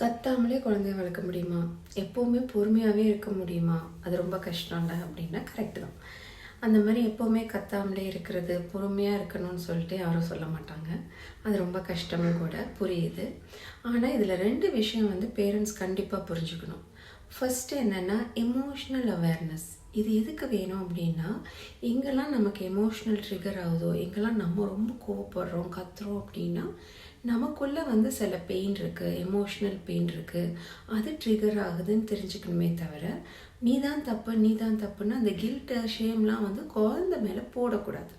கத்தாமலே குழந்தைய வளர்க்க முடியுமா? எப்போவுமே பொறுமையாவே இருக்க முடியுமா? அது ரொம்ப கஷ்டம்ல அப்படின்னா கரெக்ட் தான். அந்த மாரி எப்போவுமே கத்தாமலே இருக்கிறது, பொறுமையா இருக்கணும்னு சொல்லிட்டு யாரும் சொல்ல மாட்டாங்க. அது ரொம்ப கஷ்டமும் கூட, புரியுது. ஆனா இதில் 2 விஷயம் வந்து பேரண்ட்ஸ் கண்டிப்பா புரிஞ்சுக்கணும். ஃபர்ஸ்ட்டு என்னென்னா, எமோஷ்னல் அவேர்னஸ். இது எதுக்கு வேணும் அப்படின்னா, எங்கெல்லாம் நமக்கு எமோஷ்னல் ட்ரிகர் ஆகுதோ, எங்கெல்லாம் நம்ம ரொம்ப கோவப்படுறோம், கத்துறோம் அப்படின்னா, நமக்குள்ளே வந்து சில பெயின் இருக்குது, எமோஷ்னல் பெயின் இருக்குது. அது ட்ரிகர் ஆகுதுன்னு தெரிஞ்சுக்கணுமே தவிர, நீ தான் தப்பு, நீ தான் தப்புன்னு அந்த கில்ட்டு, ஷேம்லாம் வந்து குழந்தை மேலே போடக்கூடாது.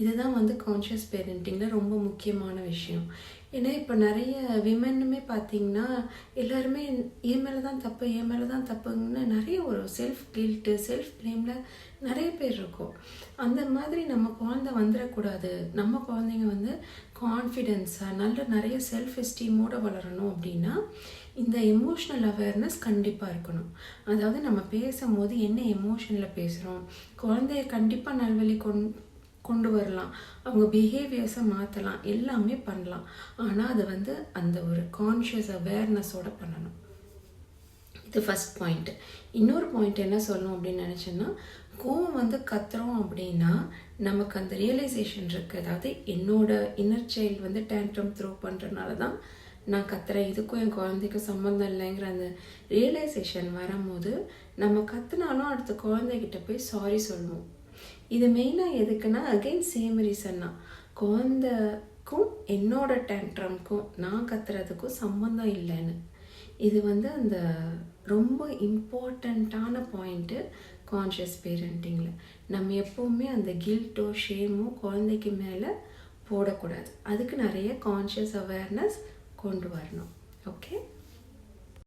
இதுதான் வந்து கான்ஷியஸ் பேரண்டிங்கில் ரொம்ப முக்கியமான விஷயம். ஏன்னா இப்போ நிறைய விமென்னுமே பார்த்தீங்கன்னா, எல்லாருமே என் மேலே தான் தப்பு, என் மேலே தான் தப்புன்னு நிறைய ஒரு செல்ஃப் கில்ட்டு, செல்ஃப் ப்ளேமில் நிறைய பேர் இருக்கும். அந்த மாதிரி நம்ம குழந்தை வந்துடக்கூடாது. நம்ம குழந்தைங்க வந்து கான்ஃபிடென்ஸாக நல்ல நிறைய செல்ஃப் எஸ்டீமோடு வளரணும் அப்படின்னா, இந்த எமோஷ்னல் அவேர்னஸ் கண்டிப்பாக இருக்கணும். அதாவது நம்ம பேசும்போது என்ன எமோஷனில் பேசுகிறோம், குழந்தைய கண்டிப்பாக நல்வழி கொண்டு வரலாம், அவங்க பிஹேவியர்ஸை மாற்றலாம், எல்லாமே பண்ணலாம். ஆனால் அது வந்து அந்த ஒரு கான்ஷியஸ் அவேர்னஸோடு பண்ணணும். இது ஃபஸ்ட் பாயிண்ட்டு. இன்னொரு பாயிண்ட் என்ன சொல்லணும் அப்படின்னு நினச்சேன்னா, கோவம் வந்து கத்துறோம் அப்படின்னா நமக்கு அந்த ரியலைசேஷன் இருக்குது. அதாவது என்னோட இன்னர் சைல்டு வந்து டேண்ட்ரம் த்ரோ பண்ணுறதுனால தான் நான் கத்துறேன், இதுக்கும் என் குழந்தைக்கும் சம்மந்தம் இல்லைங்கிற அந்த ரியலைசேஷன் வரும்போது நம்ம கத்துனாலும் அடுத்த குழந்தைகிட்ட போய் சாரி சொல்லுவோம். இது மெயினாக எதுக்குன்னா, அகெயின் சேம் ரீசன் தான். குழந்தைக்கும் என்னோட டேண்ட்ரம்க்கும் நான் கத்துறதுக்கும் சம்மந்தம் இல்லைன்னு. இது வந்து அந்த ரொம்ப இம்பார்ட்டண்ட்டான பாயிண்ட்டு கான்ஷியஸ் பேரண்டிங்கில். நம்ம எப்போவுமே அந்த கில்ட்டோ ஷேமோ குழந்தைக்கு மேலே போடக்கூடாது. அதுக்கு நிறைய கான்ஷியஸ் அவேர்னஸ் கொண்டு வரணும்.